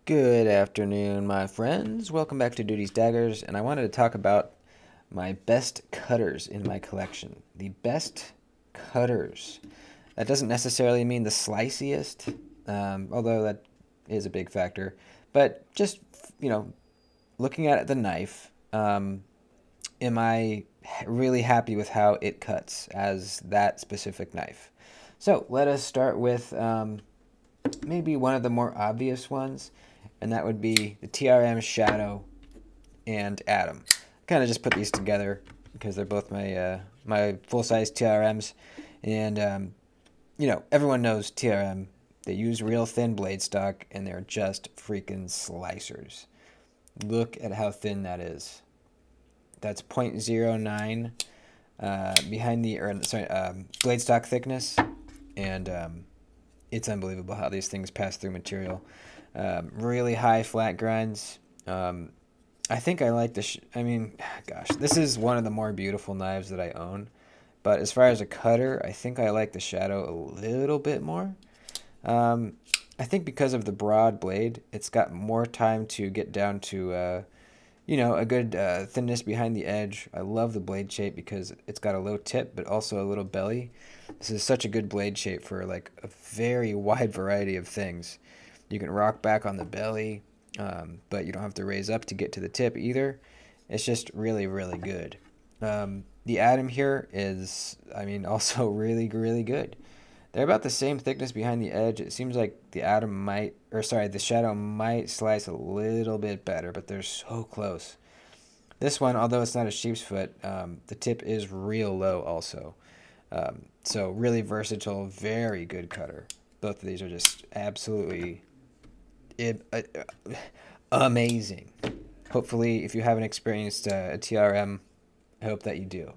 Good afternoon, my friends. Welcome back to Duty's Daggers, and I wanted to talk about my best cutters in my collection. The best cutters. That doesn't necessarily mean the sliciest, although that is a big factor. But just, you know, looking at the knife, am I really happy with how it cuts as that specific knife? So let us start with maybe one of the more obvious ones, and that would be the TRM Shadow and Atom. Kind of just put these together because they're both my full-size TRMs, and everyone knows TRM. They use real thin blade stock, and they're just freaking slicers. Look at how thin that is. That's 0.09 behind the blade stock thickness, and it's unbelievable how these things pass through material. Really high flat grinds. I think I like the. Gosh, this is one of the more beautiful knives that I own. But as far as a cutter, I think I like the Shadow a little bit more. I think because of the broad blade, it's got more time to get down to, a good thinness behind the edge. I love the blade shape because it's got a low tip, but also a little belly. This is such a good blade shape for like a very wide variety of things. You can rock back on the belly, but you don't have to raise up to get to the tip either. It's just really, really good. The Atom here is, also really, really good. They're about the same thickness behind the edge. It seems like the Shadow might slice a little bit better, but they're so close. This one, although it's not a sheep's foot, the tip is real low also. So really versatile, very good cutter. Both of these are just absolutely amazing. Hopefully, if you haven't experienced a TRM, I hope that you do.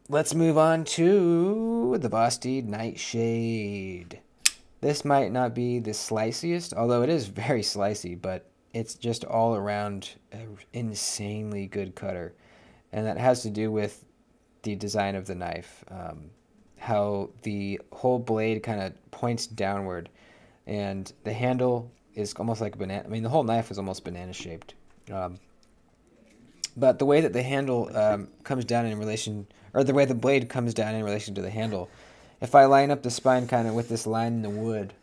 Let's move on to the Vosteed Nightshade. This might not be the sliciest, although it is very slicey, but it's just all around an insanely good cutter. And that has to do with the design of the knife. How the whole blade kind of points downward, and the handle is almost like a banana. The whole knife is almost banana shaped. But the way that the handle comes down in relation, or the way the blade comes down in relation to the handle, if I line up the spine kind of with this line in the wood,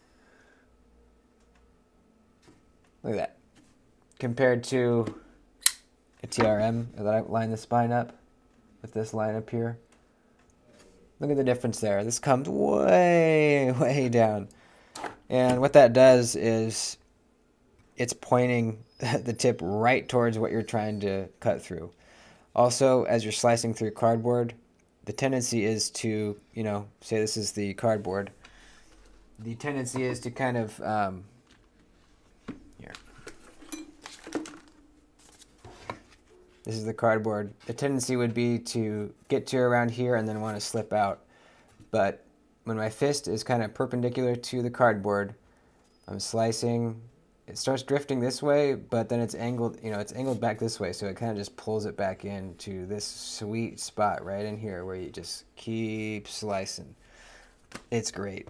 look at that, compared to a TRM that I line the spine up with this line up here. Look at the difference there. This comes way, way down. And what that does is it's pointing the tip right towards what you're trying to cut through. Also, as you're slicing through cardboard, the tendency is to, say this is the cardboard. The tendency is to kind of, here. This is the cardboard. The tendency would be to get to around here and then want to slip out. But when my fist is kind of perpendicular to the cardboard, I'm slicing. It starts drifting this way, but then it's angled, it's angled back this way, so it kind of just pulls it back into this sweet spot right in here where you just keep slicing. It's great.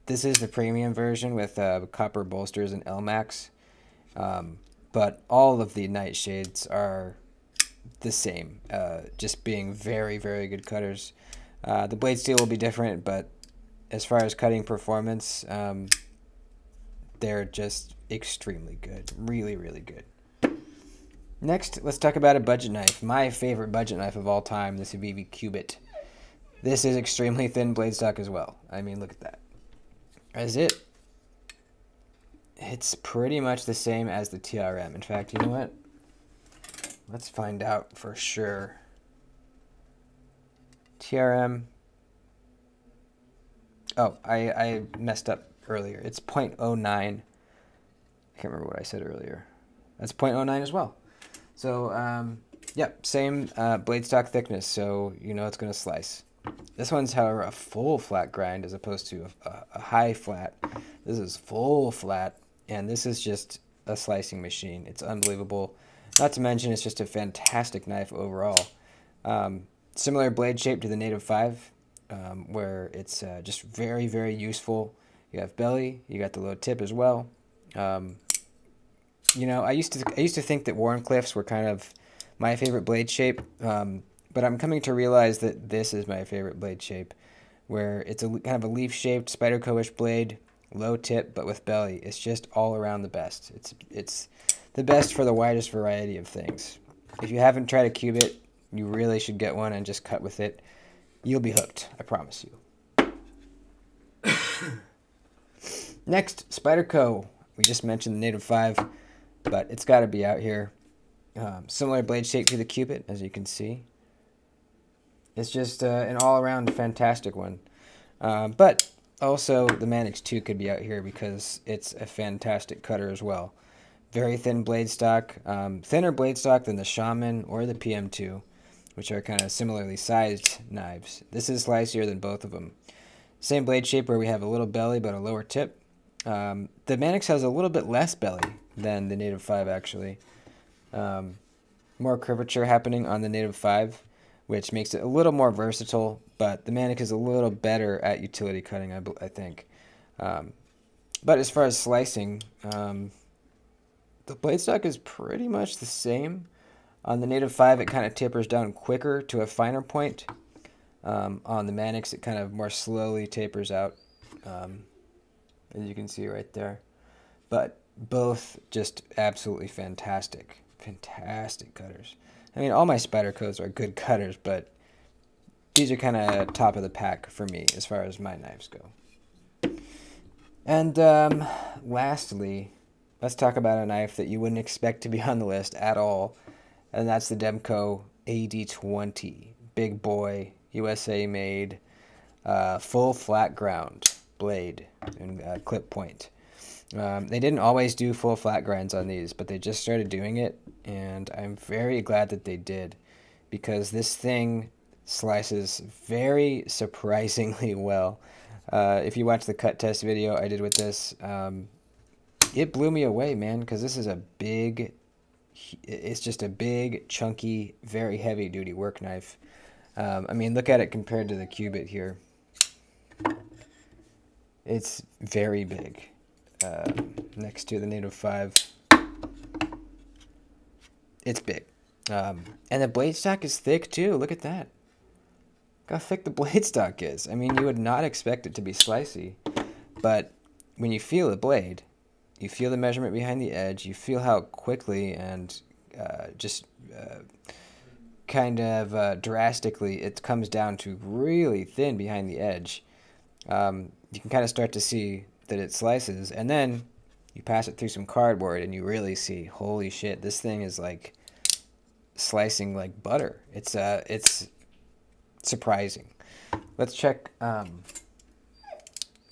This is the premium version with copper bolsters and L-Max, but all of the Nightshades are the same, just being very, very good cutters. The blade steel will be different, but as far as cutting performance, they're just extremely good. Really, really good. Next, let's talk about a budget knife. My favorite budget knife of all time, this would be the Cubit. This is extremely thin blade stock as well. Look at that. It's pretty much the same as the TRM. In fact, you know what? Let's find out for sure. TRM. Oh, I messed up earlier. It's 0.09. I can't remember what I said earlier. That's 0.09 as well. So, yep, same blade stock thickness, so it's going to slice. This one's, however, a full flat grind as opposed to a high flat. This is full flat, and this is just a slicing machine. It's unbelievable. Not to mention, it's just a fantastic knife overall. Similar blade shape to the Native 5, where it's just very, very useful you have belly, you got the low tip as well. You know, I used to think that Wharncliffes were kind of my favorite blade shape, but I'm coming to realize that this is my favorite blade shape, where it's a kind of a leaf-shaped Spyderco-ish blade, low tip, but with belly. It's just all around the best. It's the best for the widest variety of things. If you haven't tried a Cubit, you really should get one and just cut with it. You'll be hooked, I promise you. Next, Spyderco. We just mentioned the Native 5, but it's got to be out here. Similar blade shape to the Cubit, as you can see. It's just an all-around fantastic one. But also, the Mannix 2 could be out here because it's a fantastic cutter as well. Very thin blade stock, thinner blade stock than the Shaman or the PM2, which are kind of similarly sized knives. This is slicier than both of them. Same blade shape where we have a little belly but a lower tip. The Mannix has a little bit less belly than the Native 5 actually. More curvature happening on the Native 5, which makes it a little more versatile, but the Mannix is a little better at utility cutting, I think. But as far as slicing, the blade stock is pretty much the same. On the Native 5, it kind of tapers down quicker to a finer point. On the Mannix, it kind of more slowly tapers out, as you can see right there. But both just absolutely fantastic. Fantastic cutters. I mean, all my Spydercos are good cutters, but these are kind of top of the pack for me as far as my knives go. And lastly, let's talk about a knife that you wouldn't expect to be on the list at all, and that's the Demco AD20. Big boy, USA made, full flat ground blade and clip point. They didn't always do full flat grinds on these, but they just started doing it, and I'm very glad that they did, because this thing slices very surprisingly well. If you watch the cut test video I did with this, it blew me away, man, because this is it's just a big, chunky, very heavy duty work knife. I mean, look at it compared to the Cubit here. It's very big. Next to the Native 5, it's big. And the blade stock is thick too. Look at that. Look how thick the blade stock is. I mean, you would not expect it to be slicey, but when you feel the blade, you feel the measurement behind the edge, you feel how quickly and kind of drastically it comes down to really thin behind the edge. You can kind of start to see that it slices, and then you pass it through some cardboard and you really see, holy shit, this thing is like slicing like butter. It's surprising. Let's check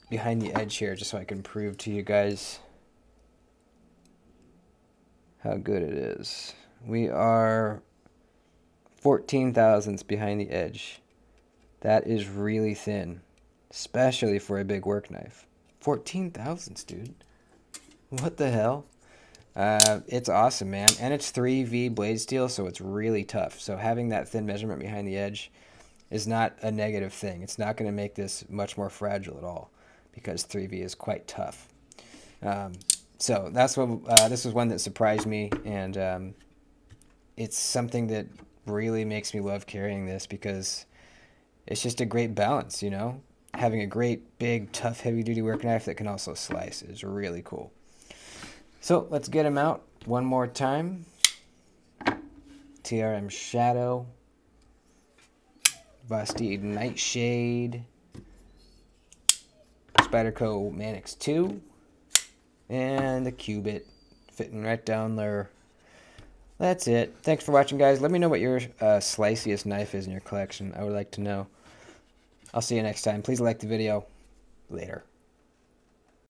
behind the edge here just so I can prove to you guys how good it is. We are 14 thousandths behind the edge. That is really thin, especially for a big work knife. 14 thousandths, dude. What the hell? It's awesome, man. And it's 3V blade steel, so it's really tough. So having that thin measurement behind the edge is not a negative thing. It's not going to make this much more fragile at all, because 3V is quite tough. So that's what this was one that surprised me, and it's something that really makes me love carrying this, because it's just a great balance, you know? Having a great, big, tough, heavy-duty work knife that can also slice is really cool. So let's get them out one more time. TRM Shadow, Vasti Nightshade, Spyderco Mannix 2, and the Cubit fitting right down there. That's it. Thanks for watching, guys. Let me know what your sliciest knife is in your collection. I would like to know. I'll see you next time. Please like the video. Later.